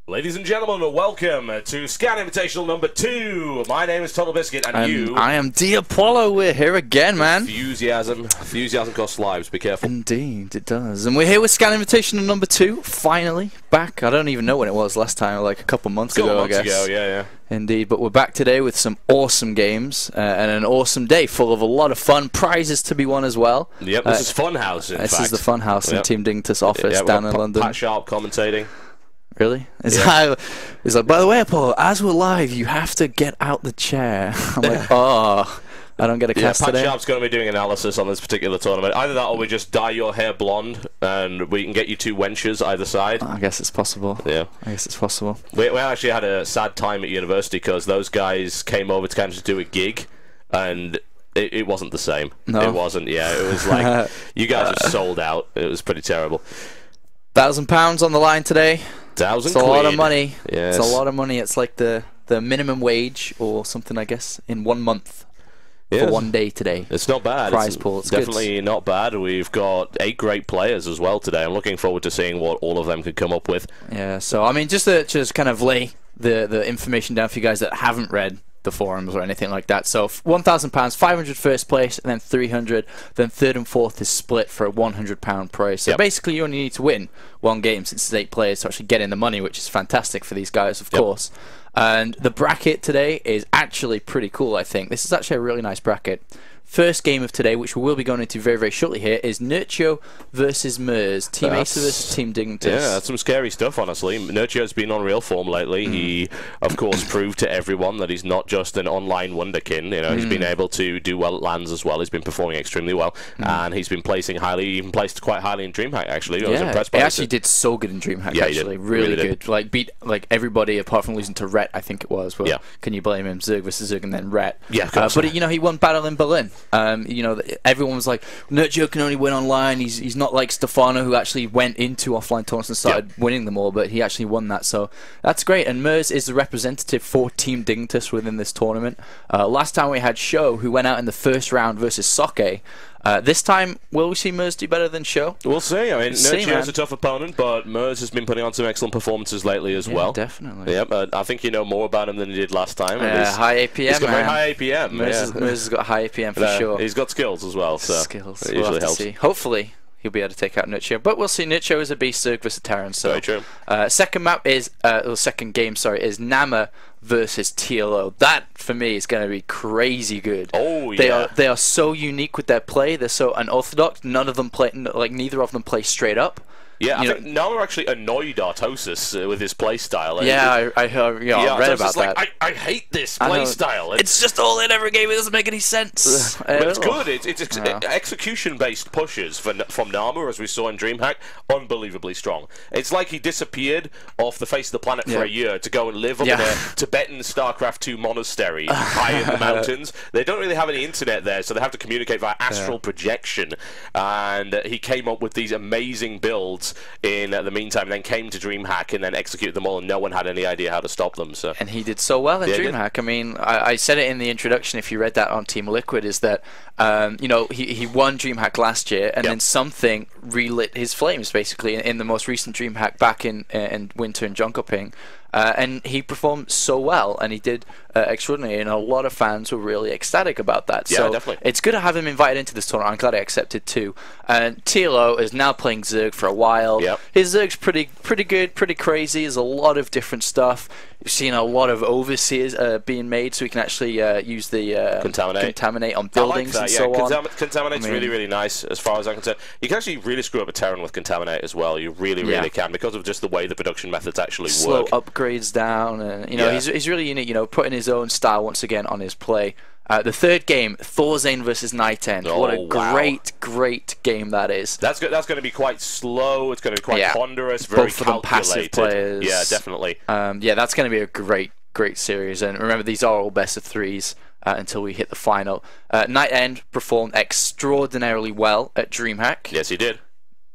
Ladies and gentlemen, welcome to Scan Invitational number 2. My name is Totalbiscuit, and you... I am dApollo. We're here again, man. Enthusiasm costs lives, be careful. Indeed, it does. And we're here with Scan Invitational number 2, finally. Back, I don't even know when it was last time, like a couple months ago, I guess. Yeah. Indeed, but we're back today with some awesome games and an awesome day full of a lot of fun, prizes to be won as well. Yep, this is Funhouse, in fact. This is the Funhouse in Team Dignitas office down in London. Pat Sharp commentating. Really? It's like, by the way, Apollo, as we're live, you have to get out the chair. I'm like, oh, I don't get a class today. Pat Sharp's going to be doing analysis on this particular tournament. Either that or we just dye your hair blonde and we can get you 2 wenches either side. I guess it's possible. Yeah. I guess it's possible. We actually had a sad time at university because those guys came over to kind of do a gig and... It wasn't the same. No. It wasn't, yeah. It was like, you guys are sold out. It was pretty terrible. £1,000 on the line today. 1,000 It's a lot of money. Yes. It's a lot of money. It's like the minimum wage or something, I guess, in 1 month. Yes. For 1 day today. It's not bad. Prize pool. It's definitely not bad. We've got 8 great players as well today. I'm looking forward to seeing what all of them could come up with. Yeah, so, I mean, just to kind of lay the information down for you guys that haven't read the forums or anything like that. So £1,000, 500 first place, and then 300. Then third and fourth is split for a £100 prize. So basically, you only need to win 1 game since it's 8 players to actually get in the money, which is fantastic for these guys, of course. And the bracket today is actually pretty cool, I think. This is actually a really nice bracket. First game of today, which we will be going into very, very shortly here, is Nerchio versus merz. Team Acer versus Team Dignitas. Yeah, that's some scary stuff, honestly. Nerchio's been on real form lately. He, of course, proved to everyone that he's not just an online wonderkin. You know, he's been able to do well at LANs as well. He's been performing extremely well, and he's been placing highly. He even placed quite highly in DreamHack, actually. I was impressed by he actually did so good in DreamHack, actually. Really good. Like, beat everybody apart from losing to Rhett, I think it was. Well, can you blame him? Zerg versus Zerg and then Rhett. Yeah, but, you know, he won Battle in Berlin. You know, everyone was like, Nerchio can only win online. He's not like Stefano, who actually went into offline tournaments and started winning them all, but he actually won that. So that's great. And merz is the representative for Team Dignitas within this tournament. Last time we had Sho, who went out in the first round versus Soke. This time, will we see merz do better than Sho? We'll see. I mean, Nerchio is a tough opponent, but merz has been putting on some excellent performances lately as well. Definitely. Yep, I think you know more about him than he did last time. High APM, He's got very high APM. merz has got high APM for sure. He's got skills as well, so skills. It usually helps. See. Hopefully, he'll be able to take out Nerchio, but we'll see. Nerchio is a beast, Zerg versus Terran. So very true. Second map is second game. Sorry, is Nama versus TLO. That for me is going to be crazy good. Oh yeah. They are so unique with their play. They're so unorthodox. None of them play neither of them play straight up. Yeah, I think Nama actually annoyed Artosis with his playstyle. I read about that. Like, I hate this playstyle. It's just all in every game. It doesn't make any sense. But it's good. It's execution-based pushes from Nama, as we saw in DreamHack, unbelievably strong. It's like he disappeared off the face of the planet for a year to go and live up in a Tibetan StarCraft 2 monastery high in the mountains. They don't really have any internet there, so they have to communicate via astral projection. And he came up with these amazing builds in the meantime, and then came to DreamHack and then executed them all, and no one had any idea how to stop them. So. And he did so well in DreamHack. I mean, I said it in the introduction, if you read that on Team Liquid, is that you know, he won DreamHack last year, and then something relit his flames, basically, in the most recent DreamHack back in Winter and Jonkoping. And he performed so well, and he did extraordinary, and a lot of fans were really ecstatic about that. Yeah, so definitely. It's good to have him invited into this tournament. I'm glad I accepted too. And TLO is now playing Zerg for a while. His Zerg's pretty good, pretty crazy. There's a lot of different stuff. You've seen a lot of overseers being made, so we can actually use the contaminate on buildings and so on. Contaminate's really, really nice as far as I'm concerned. You can actually really screw up a Terran with Contaminate as well. You really, really can, because of just the way the production methods actually slow work. Upgrades down, and you know he's really unique. You know, putting his own style once again on his play. The third game, Thorzane versus Night End. What a great game that is. That's going to be quite slow. It's going to be quite ponderous, very both of them passive players. Yeah, definitely. Yeah, that's going to be a great series. And remember, these are all best of threes until we hit the final. Night End performed extraordinarily well at DreamHack. Yes, he did.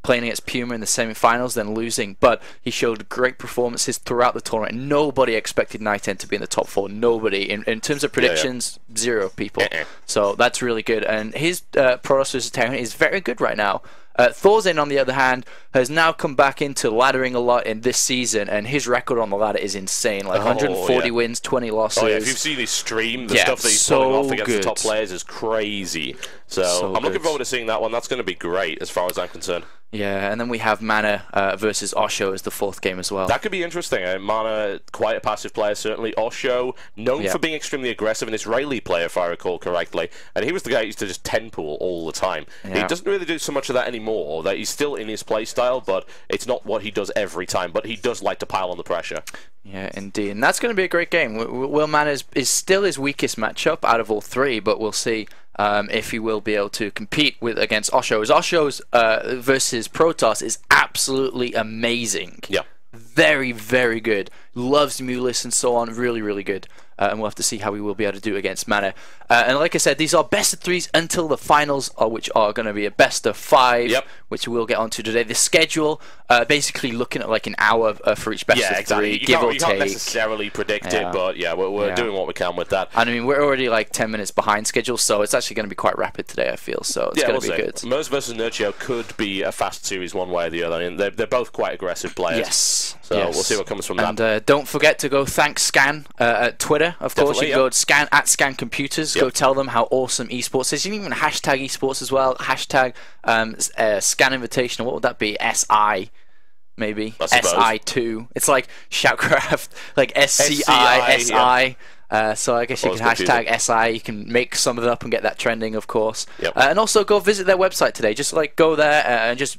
Playing against Puma in the semi-finals, then losing, but he showed great performances throughout the tournament. Nobody expected Night End to be in the top 4. Nobody. In terms of predictions, 0 people. So that's really good. And his Protoss versus Terran is very good right now. Thorzin, on the other hand, has now come back into laddering a lot in this season, and his record on the ladder is insane. Like 140 wins, 20 losses. Oh yeah, if you've seen his stream, the stuff that he's pulling off against the top players is crazy. So I'm looking forward to seeing that one. That's going to be great as far as I'm concerned. Yeah, and then we have Mana versus Osho as the 4th game as well. That could be interesting. Mana, quite a passive player, certainly. Osho, known for being extremely aggressive, an Israeli player, if I recall correctly. And he was the guy who used to just 10-pool all the time. He doesn't really do so much of that anymore. That he's still in his playstyle, but it's not what he does every time. But he does like to pile on the pressure. Yeah, indeed. And that's going to be a great game. Will Mana is still his weakest matchup out of all 3, but we'll see if he will be able to compete against Osho. As Osho's versus Protoss is absolutely amazing. Yeah. Very, very good. Loves Mulis and so on. Really, really good. And we'll have to see how we will be able to do against Mana. And like I said, these are best of 3s until the finals, which are going to be a best of 5, which we'll get onto today. The schedule, basically looking at like an hour for each best of 3, give or take. You can't necessarily predict it, but yeah, we're doing what we can with that. And I mean, we're already like 10 minutes behind schedule, so it's actually going to be quite rapid today, I feel. So it's going to be good. Merz versus Nerchio could be a fast series one way or the other. I mean, they're both quite aggressive players. Yes. So we'll see what comes from that. And don't forget to go thank Scan at Twitter, of course. You can go to Scan at Scan Computers. Go tell them how awesome esports is. You can even hashtag esports as well. Hashtag Scan Invitational. What would that be? SI. Maybe SI2. It's like Shoutcraft, like SCI, SI. So I guess you can hashtag SI. You can make some of it up and get that trending, of course. And also go visit their website today. Just like go there and just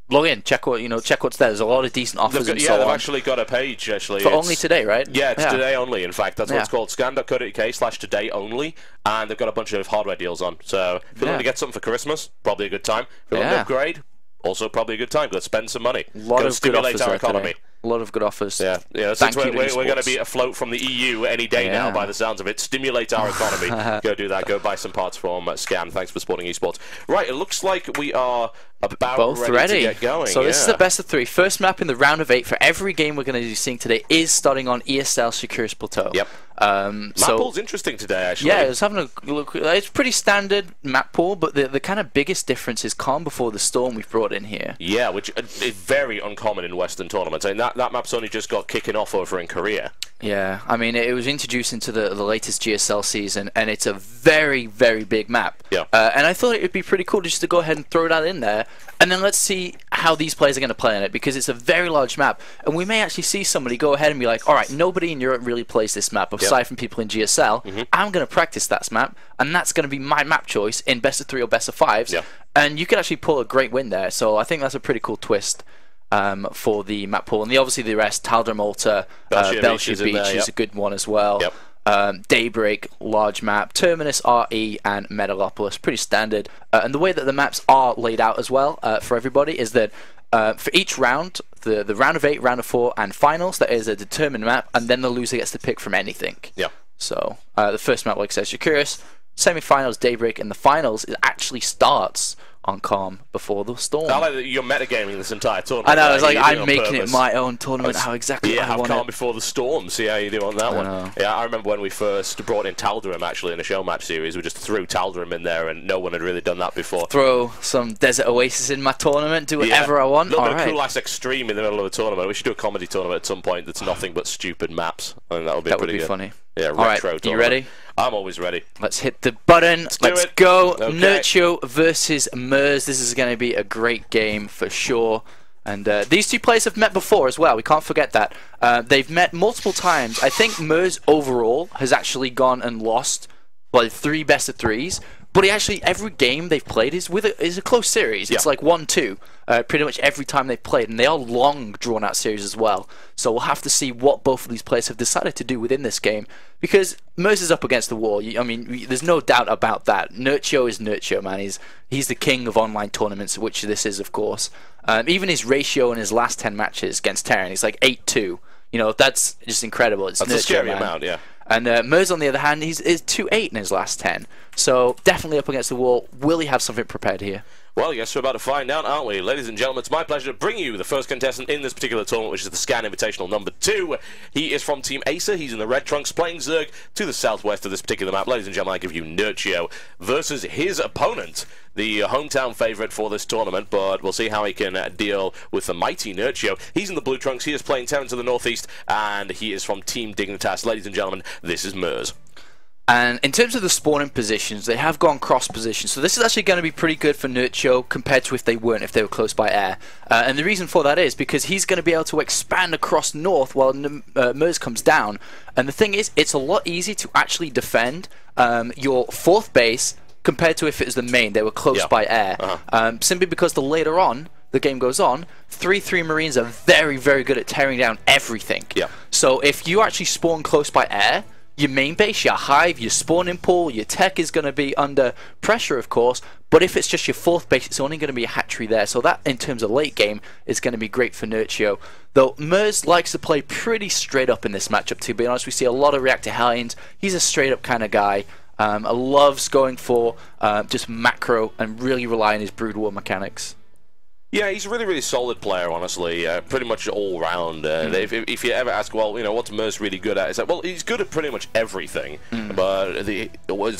log in, check what's there. There's a lot of decent offers and so on. They've actually got a page actually. For only today, right? Yeah, it's today only. In fact, that's what it's called. Scan.co.uk/today only, and they've got a bunch of hardware deals on. So if you're looking to get something for Christmas, probably a good time. If you're looking to upgrade, also probably a good time. Go spend some money. Go stimulate our economy. A lot of good offers. Yeah. Since we're going to be afloat from the EU any day now, by the sounds of it. Stimulate our economy. Go do that. Go buy some parts from Scan. Thanks for supporting esports. Right, it looks like we are about both ready to get going. So this is the best of 3. First map in the round of 8 for every game we're going to be seeing today is starting on ESL Securus Plateau. Yep. Map pool's interesting today, actually. Yeah, I was having a look. It's pretty standard map pool, but the kind of biggest difference is Calm Before the Storm we've brought in here. Yeah, which is very uncommon in Western tournaments. I mean, that map's only just got kicking off over in Korea. Yeah, I mean, it was introduced into the latest GSL season, and it's a very, very big map. Yeah. And I thought it would be pretty cool just to go ahead and throw that in there, and then let's see how these players are going to play on it, because it's a very large map, and we may actually see somebody go ahead and be like, all right, nobody in Europe really plays this map, aside from people in GSL. I'm going to practice that map, and that's going to be my map choice in best of 3 or best of 5s, and you can actually pull a great win there, so I think that's a pretty cool twist. For the map pool, and obviously the rest, Taldra Malta, Belshir Beach is a good one as well. Daybreak, large map, Terminus, RE, and Metalopolis, pretty standard. And the way that the maps are laid out as well for everybody is that for each round, the round of 8, round of 4, and finals, that is a determined map, and then the loser gets to pick from anything. So the first map, like I said, Securus, semi-finals, Daybreak, and the finals actually starts on Calm Before the Storm. I like that you're metagaming this entire tournament. I know, it's like I'm making it my own tournament, how exactly I want Calm it. Before the Storm, see how you do on that one. Yeah, I remember when we first brought in Tal'Darim actually in a show match series, we just threw Tal'Darim in there and no one had really done that before. Throw some Desert Oasis in my tournament, do whatever I want. A little bit of Cool Ass Extreme in the middle of a tournament. We should do a comedy tournament at some point that's nothing but stupid maps. I think that would be pretty good. Funny. Yeah, retro tournament. You ready? I'm always ready. Let's hit the button. Let's go. Okay. Nerchio versus Merz. This is going to be a great game for sure. And these two players have met before as well. We can't forget that. They've met multiple times. I think Merz overall has actually gone and lost like 3 best of 3s. But every game they've played is a close series. It's like 1-2 pretty much every time they've played, and they are long drawn out series as well. So we'll have to see what both of these players have decided to do within this game, because Merz is up against the wall. I mean, there's no doubt about that. Nerchio is Nerchio, man. He's the king of online tournaments, which this is, of course. Even his ratio in his last 10 matches against Terran, he's like 8-2. You know, that's just incredible. It's That's Nerchio, a scary man. amount, yeah. And Merz, on the other hand, is 2-8 in his last 10. So definitely up against the wall. Will he have something prepared here? Well, yes, we're about to find out, aren't we? Ladies and gentlemen, it's my pleasure to bring you the first contestant in this particular tournament, which is the Scan Invitational number 2. He is from Team Acer. He's in the red trunks, playing Zerg to the southwest of this particular map. Ladies and gentlemen, I give you Nerchio versus his opponent, the hometown favourite for this tournament, but we'll see how he can deal with the mighty Nerchio. He's in the blue trunks. He is playing Terran to the northeast, and he is from Team Dignitas. Ladies and gentlemen, this is merz. And in terms of the spawning positions, they have gone cross positions. So this is actually going to be pretty good for Nerchio compared to if they were close by air. And the reason for that is because he's going to be able to expand across north while merz comes down. And the thing is, it's a lot easier to actually defend your fourth base compared to if it was the main. They were close by air. Simply because the later on the game goes on, 3-3 Marines are very, very good at tearing down everything. So if you actually spawn close by air, your main base, your hive, your spawning pool, your tech is going to be under pressure, of course, but if it's just your fourth base, it's only going to be a hatchery there. So that, in terms of late game, is going to be great for Nerchio. Though merz likes to play pretty straight up in this matchup, to be honest. We see a lot of Reactor Hellions. He's a straight up kind of guy. Loves going for just macro and really rely on his Brood War mechanics. Yeah, he's a really, really solid player, honestly. Pretty much all round. If you ever ask, well, you know, what's merz really good at? It's like, well, he's good at pretty much everything. But the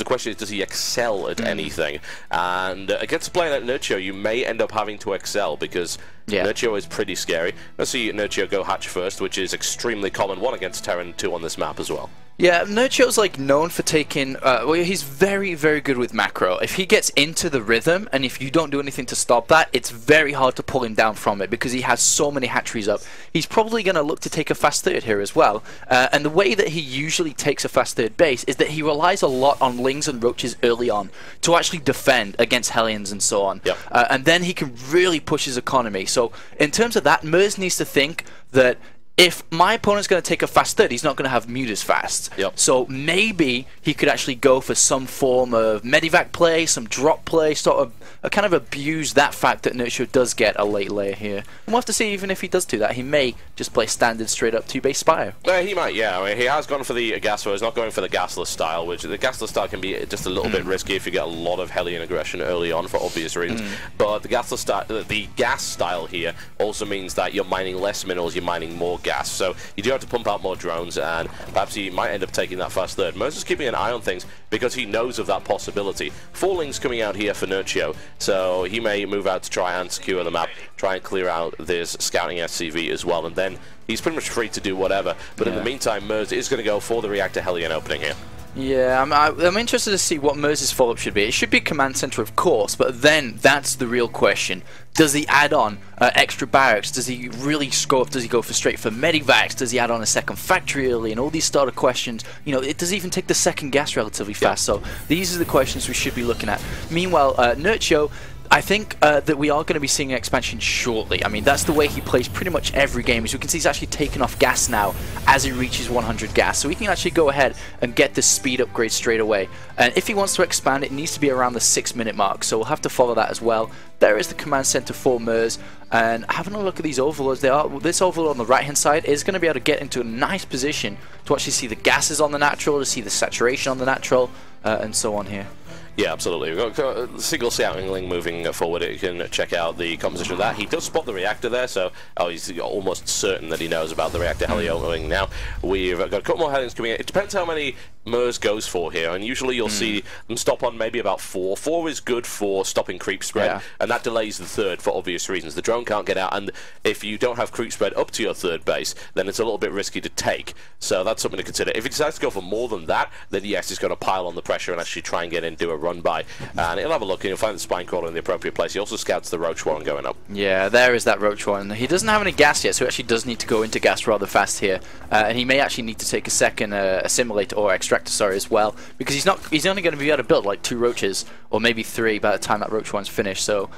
question is, does he excel at anything? And against a player like Nerchio, you may end up having to excel because Nerchio is pretty scary. Let's see Nerchio go hatch first, which is extremely common. 1 against Terran, 2 on this map as well. Yeah, Nerchio's like known for taking, well, he's very, very good with macro. If he gets into the rhythm, and if you don't do anything to stop that, it's very hard to pull him down from it because he has so many hatcheries up. He's probably going to look to take a fast third here as well. And the way that he usually takes a fast third base is that he relies a lot on lings and roaches early on to actually defend against Hellions and so on. And then he can really push his economy. So in terms of that, merz needs to think that if my opponent's going to take a fast third, he's not going to have mute as fast. So maybe he could actually go for some form of medivac play, some drop play, sort of kind of abuse that fact that Nerchio does get a late layer here. And we'll have to see even if he does do that. He may just play standard straight up 2-base Spire. He might, yeah. I mean, he has gone for the gas, so he's not going for the gasless style, which the gasless style can be just a little bit risky if you get a lot of Hellion aggression early on for obvious reasons. But the gasless style, the gas style here also means that you're mining less minerals, you're mining more gas, so you do have to pump out more drones, and perhaps he might end up taking that fast third. merz is keeping an eye on things because he knows of that possibility. 4 lings coming out here for Nerchio, so he may move out to try and secure the map, try and clear out this scouting SCV as well, and then he's pretty much free to do whatever. But in the meantime, merz is going to go for the Reactor Hellion opening here. Yeah, I'm interested to see what merz's follow-up should be. It should be command center, of course, but then that's the real question. Does he add on extra barracks? Does he really scope? Does he go for straight for medivacs? Does he add on a second factory early? And all these starter questions. You know, does he even take the second gas relatively fast? So these are the questions we should be looking at. Meanwhile, Nerchio, I think that we are going to be seeing an expansion shortly. I mean, that's the way he plays pretty much every game. As you can see, he's actually taking off gas now as he reaches 100 gas. So he can actually go ahead and get this speed upgrade straight away. And if he wants to expand, it needs to be around the 6-minute mark. So we'll have to follow that as well. There is the command center for merz. And having a look at these overlords, this overlord on the right-hand side is going to be able to get into a nice position to actually see the gases on the natural, to see the saturation on the natural, and so on here. Yeah, absolutely. We've got a single scouting ling moving forward. You can check out the composition of that. He does spot the reactor there, so he's almost certain that he knows about the reactor Hellion. Now, we've got a couple more Hellions coming in. It depends how many merz goes for here, and usually you'll see them stop on maybe about 4. 4 is good for stopping creep spread, and that delays the third for obvious reasons. The drone can't get out, and if you don't have creep spread up to your third base, then it's a little bit risky to take. So that's something to consider. If he decides to go for more than that, then yes, he's going to pile on the pressure and actually try and get in, do a run by, and he'll have a look and he'll find the spine crawler in the appropriate place. He also scouts the roach one going up. Yeah, there is that roach one. He doesn't have any gas yet, so he actually does need to go into gas rather fast here, and he may actually need to take a second assimilator or extractor, sorry, as well, because he's only going to be able to build like 2 roaches or maybe 3 by the time that roach one's finished. So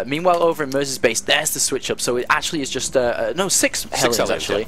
meanwhile, over in merz's base, there's the switch up. So it actually is just no, 6 Hellions actually.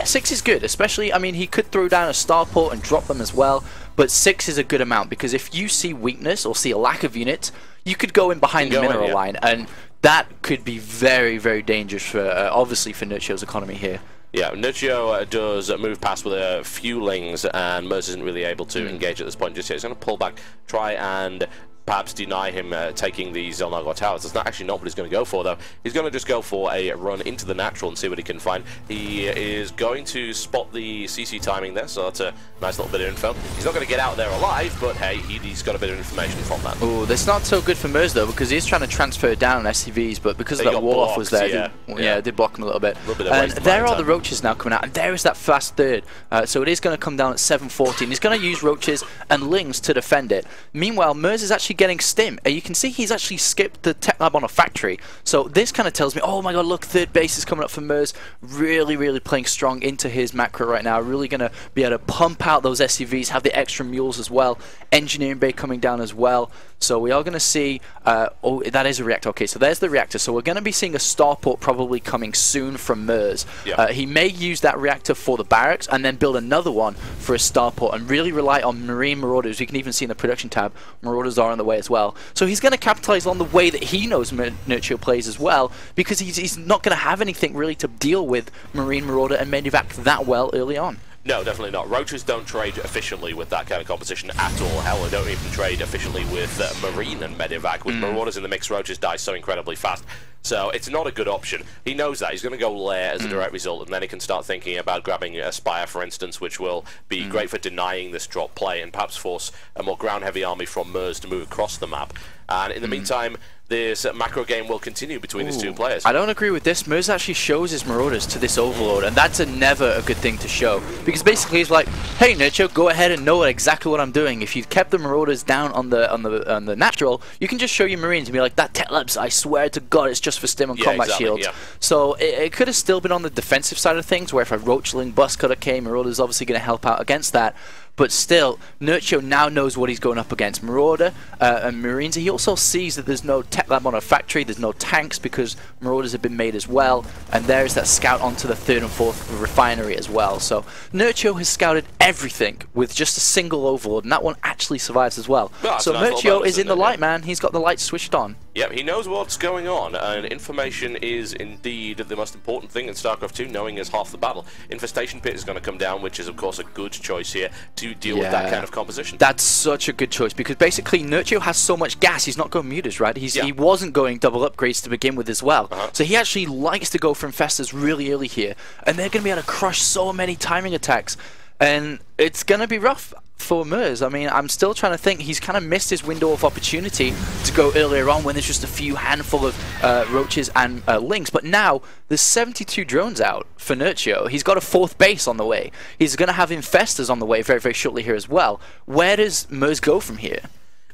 6 is good, especially. I mean, he could throw down a starport and drop them as well, but 6 is a good amount because if you see weakness or see a lack of units, you could go in behind the mineral line, and that could be very, very dangerous for obviously for Nerchio's economy here. Yeah, Nerchio does move past with a few lings, and merz isn't really able to engage at this point just yet. He's going to pull back, try and perhaps deny him taking the Zelnagor towers. That's actually not what he's going to go for, though. He's going to just go for a run into the natural and see what he can find. He is going to spot the CC timing there, so that's a nice little bit of info. He's not going to get out there alive, but hey, he's got a bit of information from that. Oh, that's not so good for merz, though, because he's trying to transfer down SCVs, but because of that wall-off was there, it did block him a little bit. And there are the roaches now coming out, and there is that fast third. So it is going to come down at 7:14. He's going to use roaches and lings to defend it. Meanwhile, merz is actually getting stim. You can see he's actually skipped the tech lab on a factory. So this kind of tells me, oh my god, look, third base is coming up for merz. Really, really playing strong into his macro right now. Really going to be able to pump out those SCVs, have the extra mules as well. Engineering bay coming down as well. So we are going to see, oh, that is a reactor. Okay, so there's the reactor. So we're going to be seeing a starport probably coming soon from merz. He may use that reactor for the barracks and then build another one for a starport and really rely on marine marauders. You can even see in the production tab, marauders are on the way as well. So he's going to capitalize on the way that he knows Nerchio plays as well, because he's not going to have anything really to deal with marine marauder and medevac that well early on. No, definitely not. Roaches don't trade efficiently with that kind of composition at all. Hell, they don't even trade efficiently with Marine and Medevac. With Marauders in the mix, Roaches die so incredibly fast. So it's not a good option. He knows that. He's going to go Lair as a direct result, and then he can start thinking about grabbing a Spire, for instance, which will be great for denying this drop play and perhaps force a more ground-heavy army from merz to move across the map. And in the meantime, this macro game will continue between these two players. I don't agree with this. merz actually shows his marauders to this overlord, and that's never a good thing to show. Because basically he's like, hey Nerchio, go ahead and know exactly what I'm doing. If you kept the marauders down on the natural, you can just show your marines and be like, that tech labs, I swear to God, it's just for stim and combat shields. So it could have still been on the defensive side of things, where if a roachling bus cutter came, marauder's obviously going to help out against that. But still, Nerchio now knows what he's going up against. Marauder and Marines. He also sees that there's no tech lab on a factory, there's no tanks because Marauders have been made as well. And there's that scout onto the 3rd and 4th refinery as well. So Nerchio has scouted everything with just a single overlord, and that one actually survives as well. So Nerchio is in the light, man. He's got the lights switched on. Yep, he knows what's going on, and information is indeed the most important thing in StarCraft 2. Knowing is half the battle. Infestation Pit is going to come down, which is of course a good choice here to deal with that kind of composition. That's such a good choice, because basically Nerchio has so much gas, he's not going mutas, right? He wasn't going double upgrades to begin with as well. So he actually likes to go for infestors really early here, and they're going to be able to crush so many timing attacks, and it's going to be rough for merz. I mean, I'm still trying to think. He's kind of missed his window of opportunity to go earlier on when there's just a few handful of roaches and lings. But now there's 72 drones out for Nerchio. He's got a 4th base on the way. He's going to have infestors on the way very, very shortly here as well. Where does merz go from here?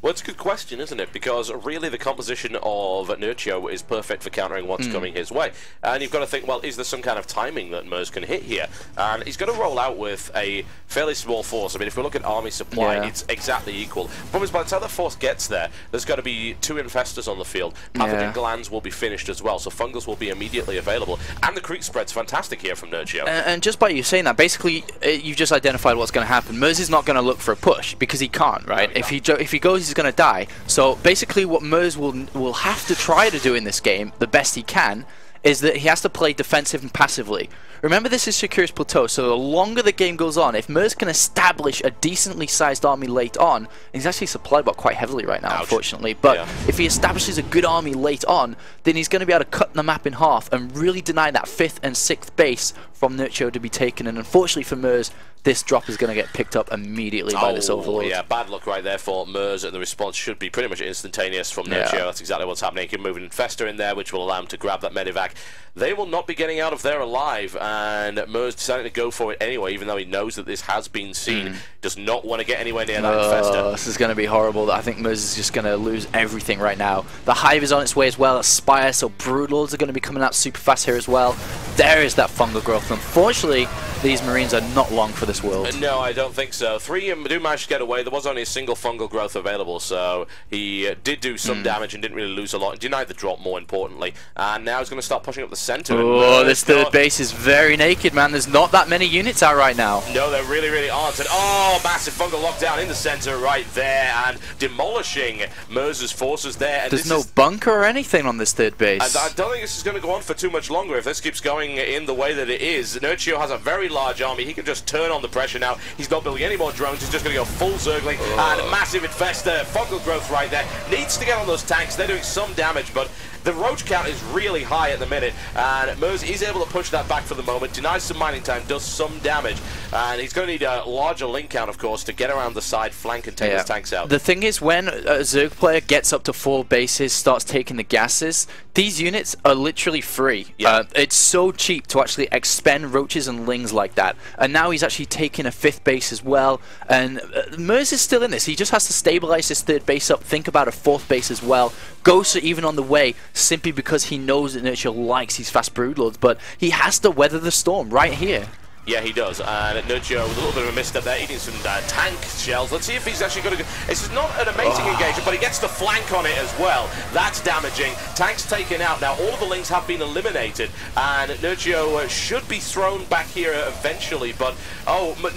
Well, it's a good question, isn't it? Because really the composition of Nerchio is perfect for countering what's coming his way. And you've got to think, well, is there some kind of timing that merz can hit here? And he's going to roll out with a fairly small force. I mean, if we look at army supply, it's exactly equal. The problem is by the time the force gets there, there's got to be 2 infestors on the field. Pathogen glands will be finished as well, so fungals will be immediately available. And the creep spread's fantastic here from Nerchio. And just by you saying that, basically, you've just identified what's going to happen. merz is not going to look for a push, because he can't, right? No, if he goes, he's going to die. So basically what merz will have to try to do in this game, the best he can, is that he has to play defensive and passively. Remember, this is Shakir's Plateau, so the longer the game goes on, if merz can establish a decently sized army late on, and he's actually supplied bot quite heavily right now, unfortunately, but if he establishes a good army late on, then he's going to be able to cut the map in half and really deny that 5th and 6th base from Nerchio to be taken. And unfortunately for merz, this drop is going to get picked up immediately by this overlord. Yeah, bad luck right there for merz, and the response should be pretty much instantaneous from Nerchio. That's exactly what's happening. He can move an infestor in there, which will allow him to grab that medevac. They will not be getting out of there alive, and merz decided to go for it anyway, even though he knows that this has been seen. Does not want to get anywhere near that infestor. This is going to be horrible. I think merz is just going to lose everything right now. The hive is on its way as well. Spire, so broodlords are going to be coming out super fast here as well. There is that fungal growth. Unfortunately, these marines are not long for this world. No, I don't think so. 3 do manage to get away. There was only a single fungal growth available, so he did do some damage and didn't really lose a lot. And denied the drop, more importantly. And now he's going to start pushing up the center. Oh, this 3rd base is very naked, man. There's not that many units out right now. No, there really aren't. And oh, massive fungal lockdown in the center right there, and demolishing merz's forces there. And there's no bunker or anything on this 3rd base. And I don't think this is going to go on for too much longer if this keeps going in the way that it is. Nerchio has a very very large army. He can just turn on the pressure now. He's not building any more drones. He's just going to go full Zergling and a massive infester. Fungal growth right there. Needs to get on those tanks. They're doing some damage, but the roach count is really high at the minute, and merz is able to push that back for the moment, denies some mining time, does some damage, and he's going to need a larger link count, of course, to get around the side flank and take his tanks out. The thing is, when a Zerg player gets up to 4 bases, starts taking the gases, these units are literally free. It's so cheap to actually expend roaches and lings like that, and now he's actually taking a 5th base as well, and merz is still in this. He just has to stabilize his 3rd base up, think about a 4th base as well. Ghosts are even on the way, simply because he knows that Nerchio likes these fast broodlords, but he has to weather the storm right here. Yeah, he does. And Nerchio with a little bit of a misstep there, eating some tank shells. Let's see if he's actually going to go. This is not an amazing engagement, but he gets the flank on it as well. That's damaging. Tanks taken out. Now, all of the links have been eliminated, and Nerchio should be thrown back here eventually. But,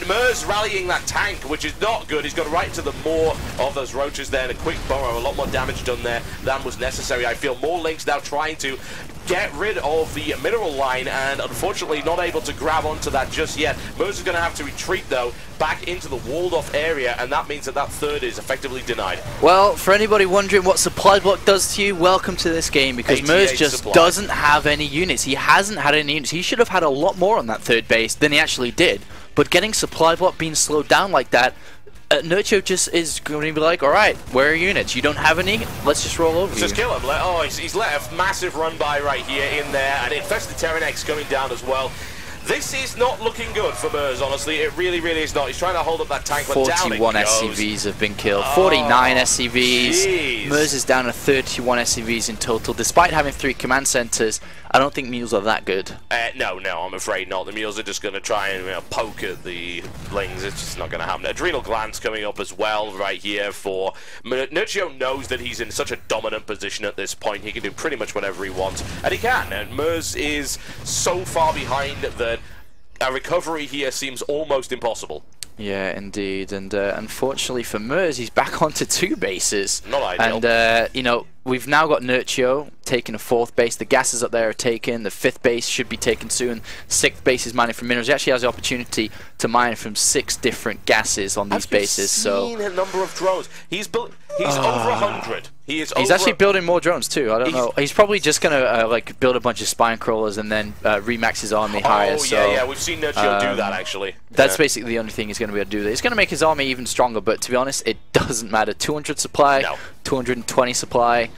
merz rallying that tank, which is not good. He's got right into the maw of those roaches there, and a quick burrow. A lot more damage done there than was necessary. I feel more links now trying to get rid of the mineral line, and unfortunately not able to grab onto that just yet. merz is going to have to retreat, though, back into the walled off area, and that means that that 3rd is effectively denied. Well, for anybody wondering what supply block does to you, welcome to this game, because merz just doesn't have any units. He hasn't had any units. He should have had a lot more on that 3rd base than he actually did, but getting supply block being slowed down like that, Nerchio just is going to be like, alright, where are units? You don't have any? Let's just roll over. Just kill him. He's let a massive run by right here in there, and infested Terranex coming down as well. This is not looking good for merz, honestly. It really, really is not. He's trying to hold up that tank, but 41 SCVs have been killed. 49 SCVs. Merz is down to 31 SCVs in total. Despite having 3 command centers, I don't think mules are that good. No, I'm afraid not. The mules are just going to try and poke at the lings. It's just not going to happen. Adrenal glands coming up as well right here for Nerchio. Knows that he's in such a dominant position at this point. He can do pretty much whatever he wants, and he can. And merz is so far behind that a recovery here seems almost impossible. Yeah, indeed. And unfortunately for merz, he's back onto 2 bases. Not ideal. And, you know, we've now got Nerchio taking a 4th base. The gases up there are taken. The 5th base should be taken soon. 6th base is mining from minerals. He actually has the opportunity to mine from 6 different gases on these bases. Have you seen a number of drones? He's built. He's over 100. He's actually building more drones too. I don't know. He's probably just gonna like build a bunch of spine crawlers and then remax his army higher. Yeah, we've seen Nerchio do that actually. That's basically the only thing he's gonna be able to do. He's gonna make his army even stronger, but to be honest, it doesn't matter. 200 supply, 220 supply.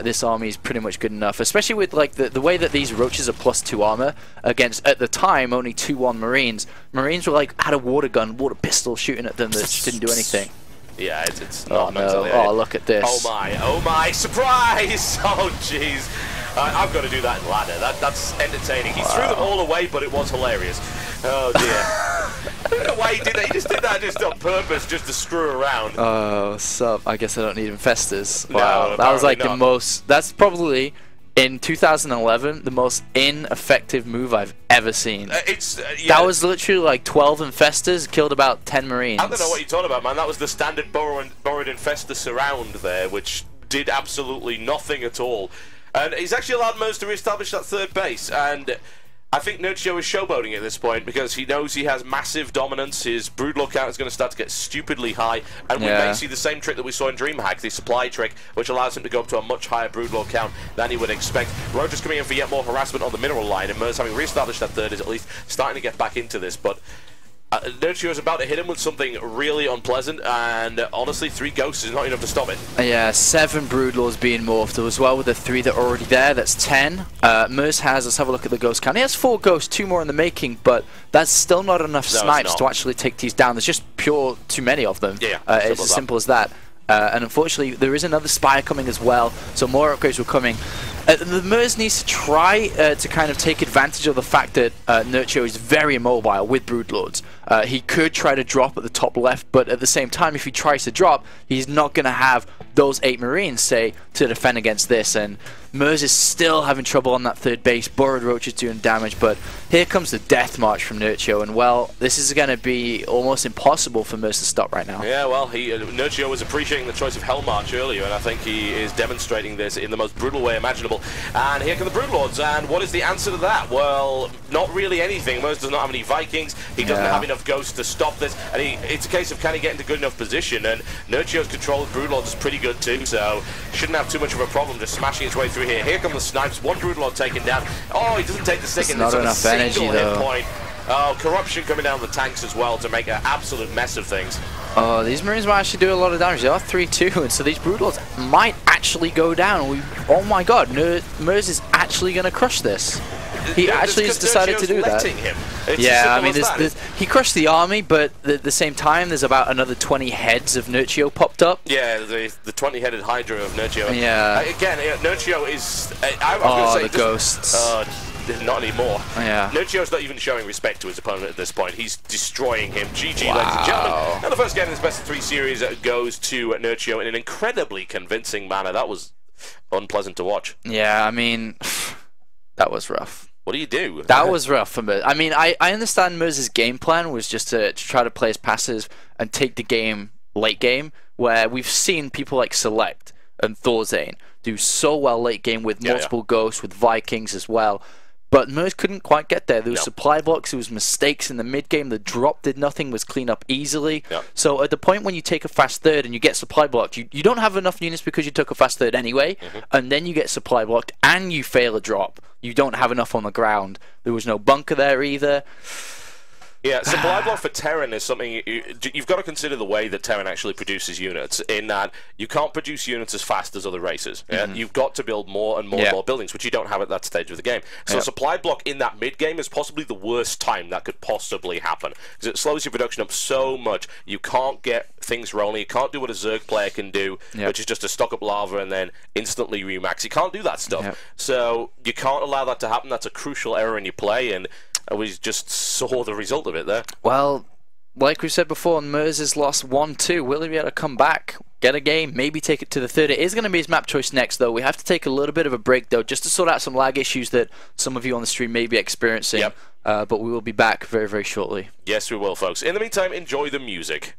This army is pretty much good enough, especially with like the way that these roaches are +2 armor against, at the time, only 2-1 Marines. Marines were like had a water gun, water pistol shooting at them that just didn't do anything. Yeah, it's not. Oh, look at this. Oh my, surprise! Oh jeez. I've got to do that in ladder. That's entertaining. He threw them all away, but it was hilarious. Oh dear. I don't know why he did that. He just did that just on purpose, just to screw around. Oh, I guess I don't need infestors. Wow, no, that was like the most. That's probably in 2011 the most ineffective move I've ever seen. That was literally like 12 infestors killed about 10 Marines. I don't know what you're talking about, man. That was the standard borrowed infestor surround there, which did absolutely nothing at all. And he's actually allowed merz to reestablish that 3rd base, and I think Nerchio is showboating at this point because he knows he has massive dominance. His broodlord count is going to start to get stupidly high, and we may see the same trick that we saw in DreamHack, the supply trick, which allows him to go up to a much higher broodlord count than he would expect. Roach is coming in for yet more harassment on the mineral line, and merz, having reestablished that 3rd, is at least starting to get back into this, but Nerchio is about to hit him with something really unpleasant, and honestly, 3 ghosts is not enough to stop it. Yeah, 7 broodlords being morphed as well with the 3 that are already there. That's 10. merz has, let's have a look at the ghost count. He has 4 ghosts, 2 more in the making, but that's still not enough snipes to actually take these down. There's just pure too many of them. It's as simple as that. And unfortunately, there is another spire coming as well, so more upgrades were coming. The merz needs to try to kind of take advantage of the fact that Nerchio is very immobile with broodlords. He could try to drop at the top left, but at the same time, if he tries to drop, he's not going to have those 8 Marines, say, to defend against this. And Merz is still having trouble on that third base. Burrowed Roach is doing damage, but here comes the death march from Nerchio, and well, this is going to be almost impossible for Merz to stop right now. Yeah, well, Nerchio was appreciating the choice of Hell March earlier, and I think he is demonstrating this in the most brutal way imaginable. And here come the Broodlords, and what is the answer to that? Well, not really anything. Merz does not have any Vikings, he doesn't have enough ghosts to stop this, and it's a case of can he get into good enough position, and Nerchio's control of Broodlords is pretty good too, so shouldn't have too much of a problem just smashing his way through here. Here come the snipes, one Broodlord taken down. Oh, he doesn't take the second. Not enough energy though. Point. Oh, corruption coming down the tanks as well to make an absolute mess of things. Oh, these Marines might actually do a lot of damage. They are 3-2, and so these Broodlords might actually go down. Oh my god, Merz is actually going to crush this. He actually has decided to do that. Yeah, I mean, he crushed the army, but at the same time, there's about another 20 heads of Nerchio popped up. Yeah, the 20-headed Hydra of Nerchio. Yeah. Again, Nerchio is... the ghosts. Not anymore. Yeah. Nerchio's not even showing respect to his opponent at this point. He's destroying him. GG, ladies and gentlemen. And the first game in this best of 3 series goes to Nerchio in an incredibly convincing manner. That was unpleasant to watch. Yeah, I mean, that was rough. What do you do? That was rough for Merz. I mean, I understand Merz's game plan was just to try to play his passes and take the game late game, where we've seen people like Select and Thorzane do so well late game with multiple ghosts, with Vikings as well. But Merz couldn't quite get there. There was supply blocks, there was mistakes in the mid game. The drop did nothing, was cleaned up easily. So at the point when you take a fast third and you get supply blocked, you don't have enough units because you took a fast third anyway, and then you get supply blocked and you fail a drop. You don't have enough on the ground. There was no bunker there either. Yeah, supply block for Terran is something you've got to consider the way that Terran actually produces units, in that you can't produce units as fast as other races. You've got to build more and more and more buildings, which you don't have at that stage of the game. So supply block in that mid-game is possibly the worst time that could possibly happen, because it slows your production up so much. You can't get things rolling. You can't do what a Zerg player can do, which is just to stock up lava and then instantly remax. You can't do that stuff. So you can't allow that to happen. That's a crucial error in your play, and we just saw the result of it there. Well, like we said before, Merz has lost 1-2. Will he be able to come back, get a game, maybe take it to the third? It is going to be his map choice next, though. We have to take a little bit of a break, though, just to sort out some lag issues that some of you on the stream may be experiencing. But we will be back very, very shortly. Yes, we will, folks. In the meantime, enjoy the music.